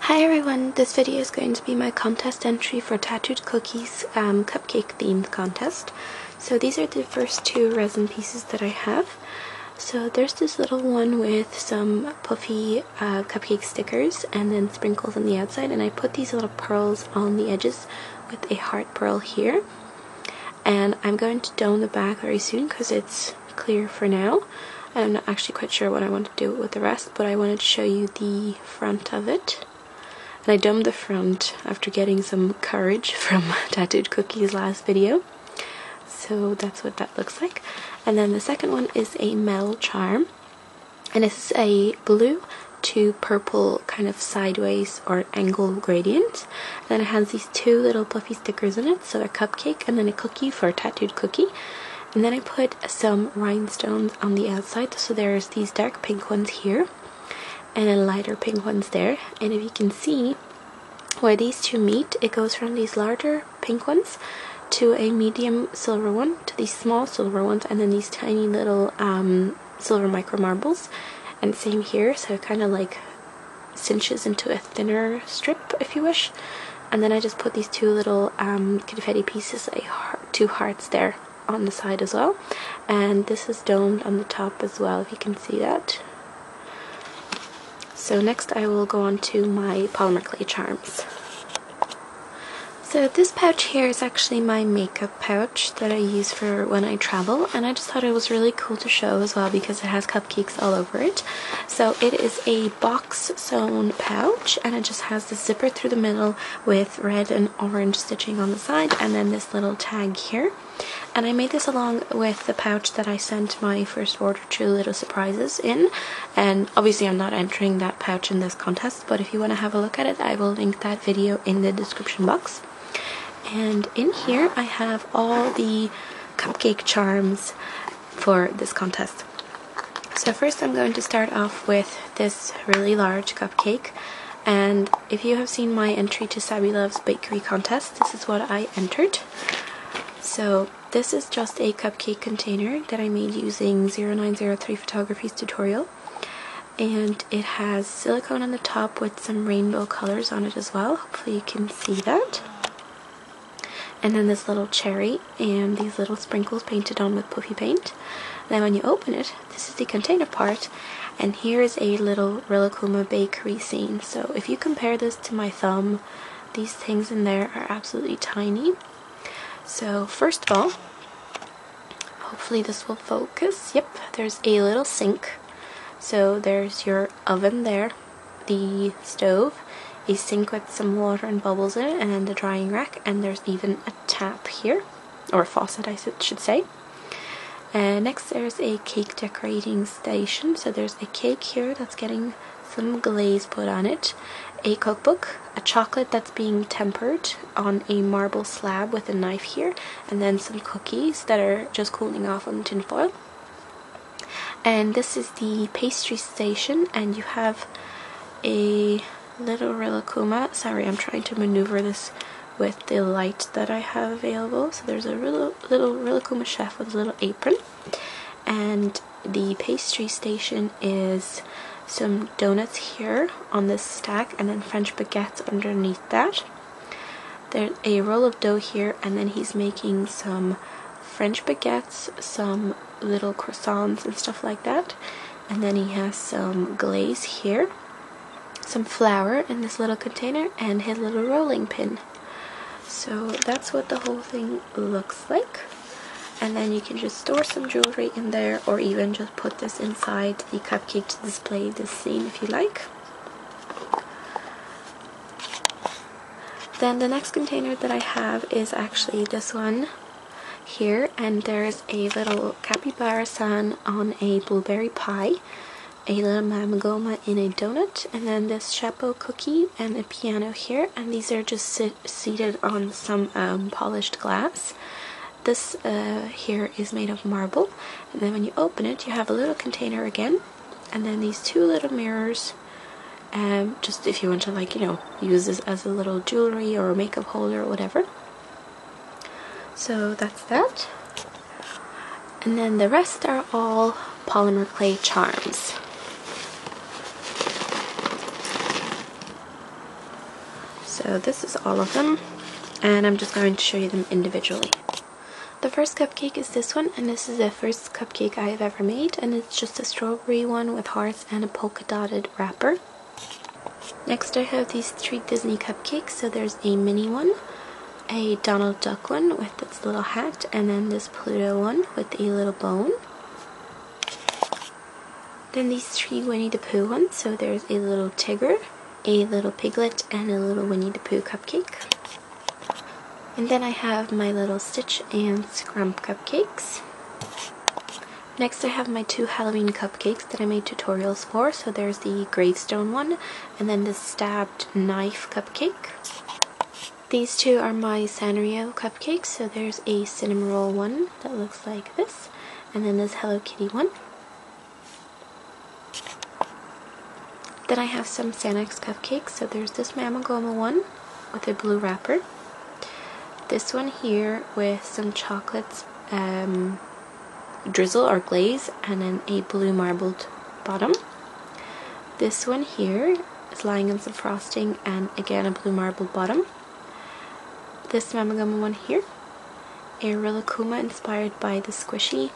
Hi everyone, this video is going to be my contest entry for TattooedCookie's cupcake themed contest. So these are the first two resin pieces that I have. So there's this little one with some puffy cupcake stickers and then sprinkles on the outside, and I put these little pearls on the edges with a heart pearl here. And I'm going to dome the back very soon because it's clear for now. I'm not actually quite sure what I want to do with the rest, but I wanted to show you the front of it. And I domed the front after getting some courage from TattooedCookie's last video. So that's what that looks like. And then the second one is a metal charm. And this is a blue to purple kind of sideways or angle gradient. And then it has these two little puffy stickers in it. So a cupcake and then a cookie for Tattooed Cookie. And then I put some rhinestones on the outside. So there's these dark pink ones here and a lighter pink ones there. And if you can see where these two meet, it goes from these larger pink ones to a medium silver one to these small silver ones, and then these tiny little silver micro marbles. And same here, so it kind of like cinches into a thinner strip if you wish. And then I just put these two little confetti pieces, two hearts there on the side as well. And this is domed on the top as well, if you can see that. So next I will go on to my polymer clay charms. So this pouch here is actually my makeup pouch that I use for when I travel, and I just thought it was really cool to show as well because it has cupcakes all over it. So it is a box sewn pouch, and it just has the zipper through the middle with red and orange stitching on the side, and then this little tag here. And I made this along with the pouch that I sent my first order to Little Surprises in. And obviously I'm not entering that pouch in this contest, but if you want to have a look at it, I will link that video in the description box. And in here I have all the cupcake charms for this contest. So first I'm going to start off with this really large cupcake. And if you have seen my entry to Sabby Loves Bakery contest, this is what I entered. So this is just a cupcake container that I made using 0903 Photography's tutorial, and it has silicone on the top with some rainbow colors on it as well. Hopefully you can see that. And then this little cherry and these little sprinkles painted on with puffy paint. And then when you open it, this is the container part, and here is a little Rilakkuma bakery scene. So if you compare this to my thumb, these things in there are absolutely tiny. So first of all, hopefully this will focus. Yep, there's a little sink. So there's your oven there, the stove, a sink with some water and bubbles in it, and then the drying rack, and there's even a tap here, or a faucet I should say. And next there's a cake decorating station. So there's a cake here that's getting some glaze put on it, a cookbook, a chocolate that's being tempered on a marble slab with a knife here, and then some cookies that are just cooling off on tin foil. And this is the pastry station, and you have a little Rilakkuma. Sorry, I'm trying to maneuver this with the light that I have available. So there's a little Rilakkuma chef with a little apron, and the pastry station is some donuts here on this stack, and then French baguettes underneath that. There's a roll of dough here, and then he's making some French baguettes, some little croissants and stuff like that. And then he has some glaze here, some flour in this little container, and his little rolling pin. So that's what the whole thing looks like. And then you can just store some jewelry in there, or even just put this inside the cupcake to display this scene if you like. Then the next container that I have is actually this one here, and there's a little capybara-san on a blueberry pie, a little mamagoma in a donut, and then this chapeau cookie and a piano here, and these are just seated on some polished glass. This here is made of marble, and then when you open it you have a little container again, and then these two little mirrors, just if you want to, like, you know, use this as a little jewelry or a makeup holder or whatever. So that's that. And then the rest are all polymer clay charms. So this is all of them, and I'm just going to show you them individually. The first cupcake is this one, and this is the first cupcake I have ever made, and it's just a strawberry one with hearts and a polka dotted wrapper. Next I have these 3 Disney cupcakes. So there's a mini one, a Donald Duck one with its little hat, and then this Pluto one with a little bone. Then these 3 Winnie the Pooh ones. So there's a little Tigger, a little Piglet, and a little Winnie the Pooh cupcake. And then I have my little Stitch and Scrump cupcakes. Next I have my 2 Halloween cupcakes that I made tutorials for. So there's the gravestone one, and then the stabbed knife cupcake. These 2 are my Sanrio cupcakes. So there's a cinnamon roll one that looks like this, and then this Hello Kitty one. Then I have some Xanax cupcakes. So there's this Mama Goma one with a blue wrapper. This one here with some chocolate drizzle or glaze, and then a blue marbled bottom. This one here is lying on some frosting and again a blue marbled bottom. This Mama Goma one here, a Rilakkuma inspired by the squishy,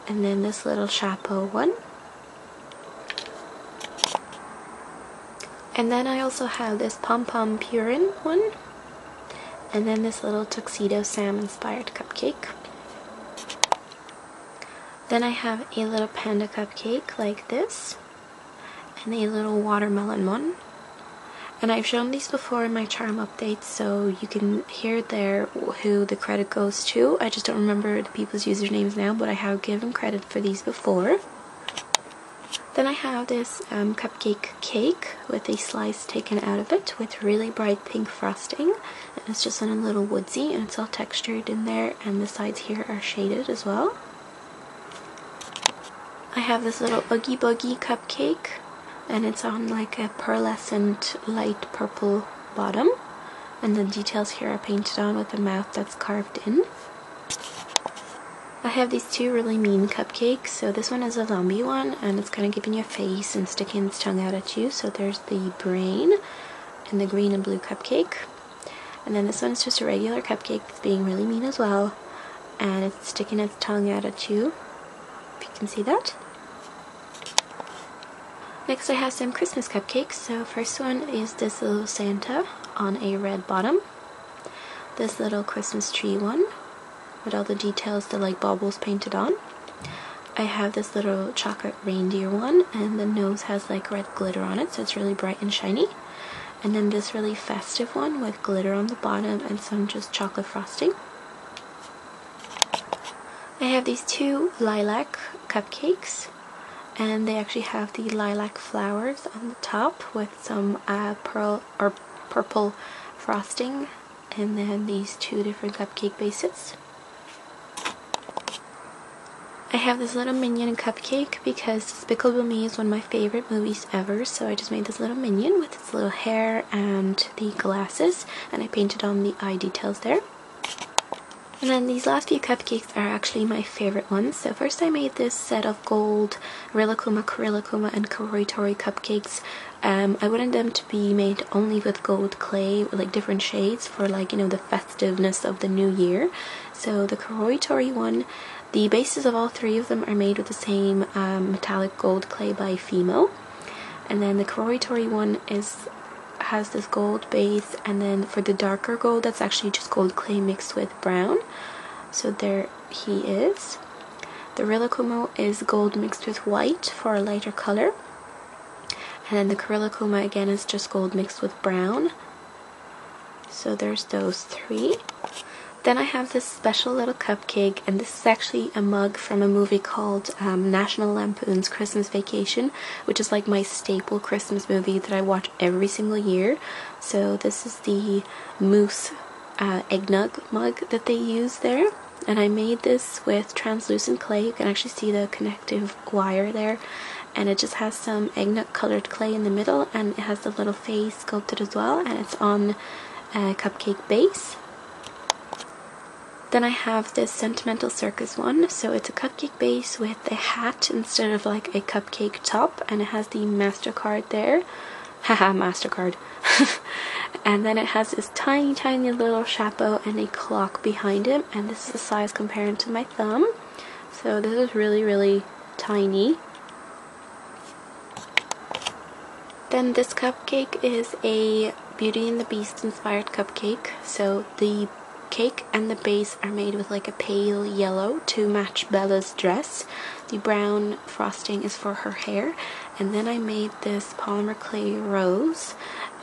and then this little Chapeau one. And then I also have this Pom Pom Purin one, and then this little Tuxedo Sam inspired cupcake. Then I have a little panda cupcake like this, and a little watermelon one. And I've shown these before in my charm updates, so you can hear there who the credit goes to. I just don't remember the people's usernames now, but I have given credit for these before. Then I have this cupcake cake with a slice taken out of it with really bright pink frosting, and it's just in a little woodsy, and it's all textured in there, and the sides here are shaded as well. I have this little Oogie Boogie cupcake, and it's on like a pearlescent light purple bottom, and the details here are painted on with a mouth that's carved in. I have these 2 really mean cupcakes. So this one is a zombie one, and it's kind of giving you a face and sticking its tongue out at you. So there's the brain and the green and blue cupcake. And then this one's just a regular cupcake that's being really mean as well, and it's sticking its tongue out at you, if you can see that. Next I have some Christmas cupcakes. So first one is this little Santa on a red bottom. This little Christmas tree one with all the details, the like baubles painted on. I have this little chocolate reindeer one, and the nose has like red glitter on it, so it's really bright and shiny. And then this really festive one with glitter on the bottom and some just chocolate frosting. I have these 2 lilac cupcakes, and they actually have the lilac flowers on the top with some pearl or purple frosting, and then these 2 different cupcake bases. I have this little minion cupcake because Despicable Me is one of my favorite movies ever, so I just made this little minion with its little hair and the glasses, and I painted on the eye details there. And then these last few cupcakes are actually my favorite ones. So first I made this set of gold Rilakkuma, Korilakkuma, and Koroitori cupcakes. I wanted them to be made only with gold clay, like different shades for like, you know, the festiveness of the new year. So the Koroitori one, the bases of all 3 of them are made with the same metallic gold clay by Fimo. And then the Koroitori one has this gold base, and then for the darker gold, that's actually just gold clay mixed with brown. So there he is. The Rilakkuma is gold mixed with white for a lighter color. And then the Korilakkuma again is just gold mixed with brown. So there's those 3. Then I have this special little cupcake, and this is actually a mug from a movie called National Lampoon's Christmas Vacation, which is like my staple Christmas movie that I watch every single year. So this is the mousse eggnog mug that they use there, and I made this with translucent clay. You can actually see the connective wire there, and it just has some eggnog colored clay in the middle, and it has the little face sculpted as well, and it's on a cupcake base. Then I have this Sentimental Circus one, so it's a cupcake base with a hat instead of like a cupcake top, and it has the MasterCard there, Haha, MasterCard. And then it has this tiny, tiny little chapeau and a clock behind it, and this is the size compared to my thumb. So this is really, really tiny. Then this cupcake is a Beauty and the Beast inspired cupcake. So the cake and the base are made with like a pale yellow to match Bella's dress. The brown frosting is for her hair. And then I made this polymer clay rose,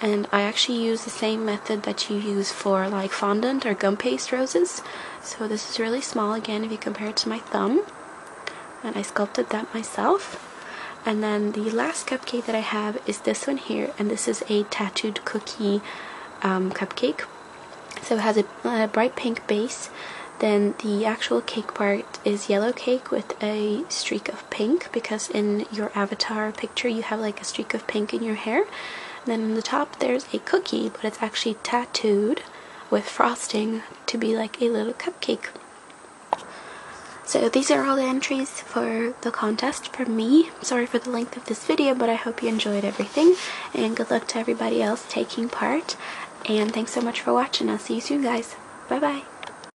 and I actually use the same method that you use for like fondant or gum paste roses. So this is really small again if you compare it to my thumb, and I sculpted that myself. And then the last cupcake that I have is this one here, and this is a Tattooed Cookie cupcake. So it has a bright pink base. Then the actual cake part is yellow cake with a streak of pink, because in your avatar picture you have like a streak of pink in your hair. And then on the top there's a cookie, but it's actually tattooed with frosting to be like a little cupcake. So these are all the entries for the contest for me. Sorry for the length of this video, but I hope you enjoyed everything, and good luck to everybody else taking part. And thanks so much for watching. I'll see you soon, guys. Bye bye.